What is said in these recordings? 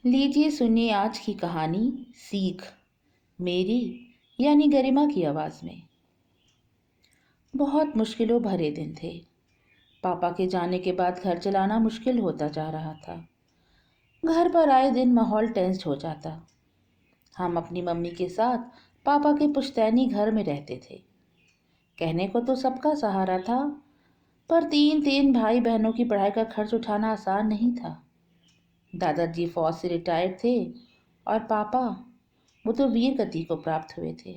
लीजिए सुनिए आज की कहानी सीख मेरी यानी गरिमा की आवाज़ में। बहुत मुश्किलों भरे दिन थे। पापा के जाने के बाद घर चलाना मुश्किल होता जा रहा था। घर पर आए दिन माहौल टेंस हो जाता। हम अपनी मम्मी के साथ पापा के पुश्तैनी घर में रहते थे। कहने को तो सबका सहारा था, पर तीन तीन भाई बहनों की पढ़ाई का खर्च उठाना आसान नहीं था। दादाजी फौज से रिटायर्ड थे और पापा वो तो वीर गति को प्राप्त हुए थे।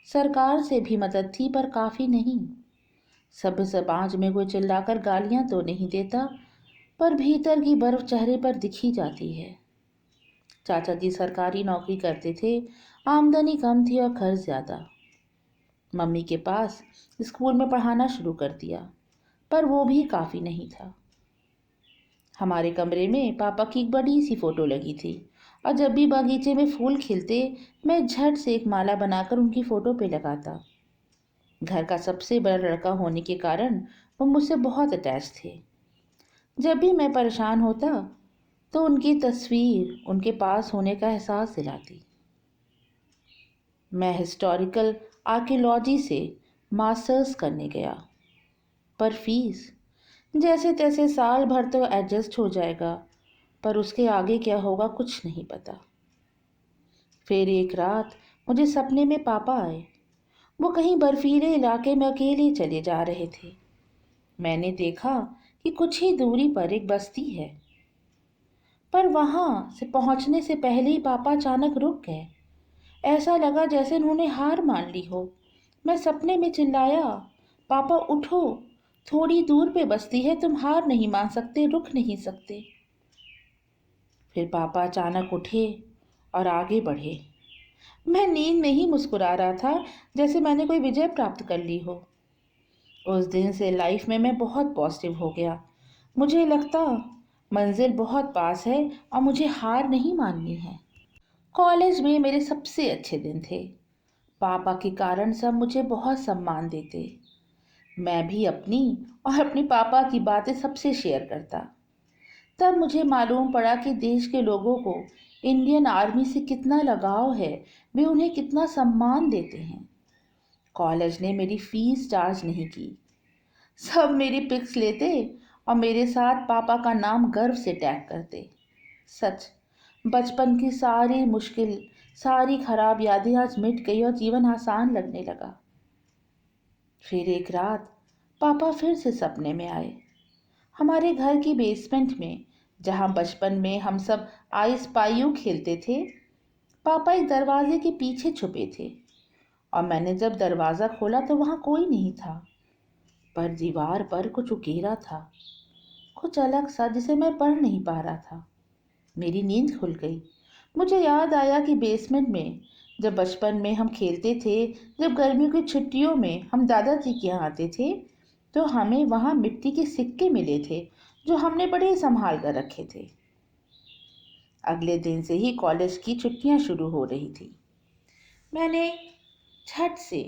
सरकार से भी मदद थी पर काफ़ी नहीं। सभ्य समाज में कोई चिल्लाकर गालियां तो नहीं देता, पर भीतर की बर्फ चेहरे पर दिखी जाती है। चाचा जी सरकारी नौकरी करते थे, आमदनी कम थी और खर्च ज़्यादा। मम्मी के पास स्कूल में पढ़ाना शुरू कर दिया, पर वो भी काफ़ी नहीं था। हमारे कमरे में पापा की एक बड़ी सी फोटो लगी थी और जब भी बगीचे में फूल खिलते मैं झट से एक माला बनाकर उनकी फोटो पे लगाता। घर का सबसे बड़ा लड़का होने के कारण वो मुझसे बहुत अटैच थे। जब भी मैं परेशान होता तो उनकी तस्वीर उनके पास होने का एहसास दिलाती। मैं हिस्टोरिकल आर्कियोलॉजी से मास्टर्स करने गया, पर फीस जैसे तैसे साल भर तो एडजस्ट हो जाएगा, पर उसके आगे क्या होगा कुछ नहीं पता। फिर एक रात मुझे सपने में पापा आए। वो कहीं बर्फीले इलाके में अकेले चले जा रहे थे। मैंने देखा कि कुछ ही दूरी पर एक बस्ती है, पर वहां से पहुंचने से पहले ही पापा अचानक रुक गए। ऐसा लगा जैसे उन्होंने हार मान ली हो। मैं सपने में चिल्लाया, पापा उठो, थोड़ी दूर पे बस्ती है, तुम हार नहीं मान सकते, रुक नहीं सकते। फिर पापा अचानक उठे और आगे बढ़े। मैं नींद में ही मुस्कुरा रहा था, जैसे मैंने कोई विजय प्राप्त कर ली हो। उस दिन से लाइफ में मैं बहुत पॉजिटिव हो गया। मुझे लगता मंजिल बहुत पास है और मुझे हार नहीं माननी है। कॉलेज में मेरे सबसे अच्छे दिन थे। पापा के कारण सब मुझे बहुत सम्मान देते। मैं भी अपनी और अपने पापा की बातें सबसे शेयर करता। तब मुझे मालूम पड़ा कि देश के लोगों को इंडियन आर्मी से कितना लगाव है, वे उन्हें कितना सम्मान देते हैं। कॉलेज ने मेरी फीस चार्ज नहीं की। सब मेरी पिक्स लेते और मेरे साथ पापा का नाम गर्व से टैग करते। सच, बचपन की सारी मुश्किल, सारी खराब यादें आज मिट गई और जीवन आसान लगने लगा। फिर एक रात पापा फिर से सपने में आए। हमारे घर की बेसमेंट में, जहाँ बचपन में हम सब आइस पाइयों खेलते थे, पापा एक दरवाजे के पीछे छुपे थे और मैंने जब दरवाज़ा खोला तो वहाँ कोई नहीं था, पर दीवार पर कुछ उकेरा था, कुछ अलग सा जिसे मैं पढ़ नहीं पा रहा था। मेरी नींद खुल गई। मुझे याद आया कि बेसमेंट में जब बचपन में हम खेलते थे, जब गर्मियों की छुट्टियों में हम दादाजी के यहाँ आते थे, तो हमें वहाँ मिट्टी के सिक्के मिले थे जो हमने बड़े संभाल कर रखे थे। अगले दिन से ही कॉलेज की छुट्टियाँ शुरू हो रही थी। मैंने झट से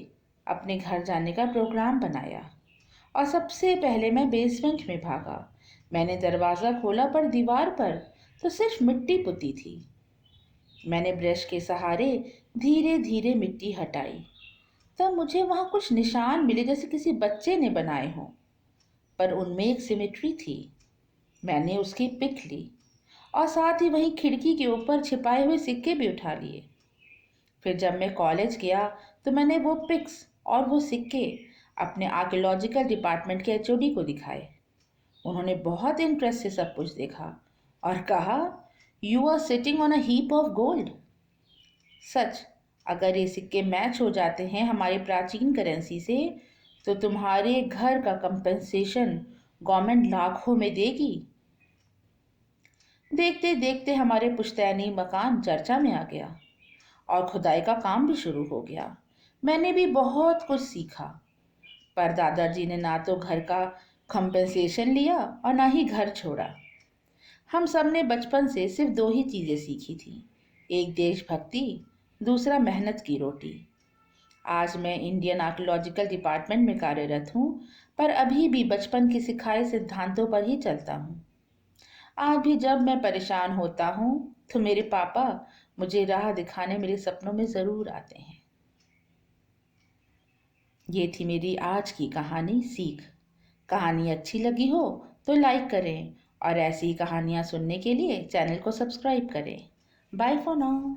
अपने घर जाने का प्रोग्राम बनाया और सबसे पहले मैं बेसमेंट में भागा। मैंने दरवाज़ा खोला पर दीवार पर तो सिर्फ मिट्टी पुती थी। मैंने ब्रश के सहारे धीरे धीरे मिट्टी हटाई। तब मुझे वहाँ कुछ निशान मिले जैसे किसी बच्चे ने बनाए हों, पर उनमें एक सिमेट्री थी। मैंने उसकी पिक ली और साथ ही वहीं खिड़की के ऊपर छिपाए हुए सिक्के भी उठा लिए। फिर जब मैं कॉलेज गया तो मैंने वो पिक्स और वो सिक्के अपने आर्कियोलॉजिकल डिपार्टमेंट के एचओडी को दिखाए। उन्होंने बहुत इंटरेस्ट से सब कुछ देखा और कहा, you are sitting on a heap of gold. सच, अगर ये सिक्के मैच हो जाते हैं हमारी प्राचीन करेंसी से, तो तुम्हारे घर का कंपनसेशन गवर्नमेंट लाखों में देगी। देखते देखते हमारे पुश्तैनी मकान चर्चा में आ गया और खुदाई का काम भी शुरू हो गया। मैंने भी बहुत कुछ सीखा, पर दादाजी ने ना तो घर का कंपनसेशन लिया और ना ही घर छोड़ा। हम सब ने बचपन से सिर्फ दो ही चीज़ें सीखी थी, एक देशभक्ति, दूसरा मेहनत की रोटी। आज मैं इंडियन आर्कियोलॉजिकल डिपार्टमेंट में कार्यरत हूँ, पर अभी भी बचपन के सिखाए सिद्धांतों पर ही चलता हूँ। आज भी जब मैं परेशान होता हूँ तो मेरे पापा मुझे राह दिखाने मेरे सपनों में ज़रूर आते हैं। ये थी मेरी आज की कहानी सीख। कहानी अच्छी लगी हो तो लाइक करें और ऐसी ही कहानियाँ सुनने के लिए चैनल को सब्सक्राइब करें। Bye for now.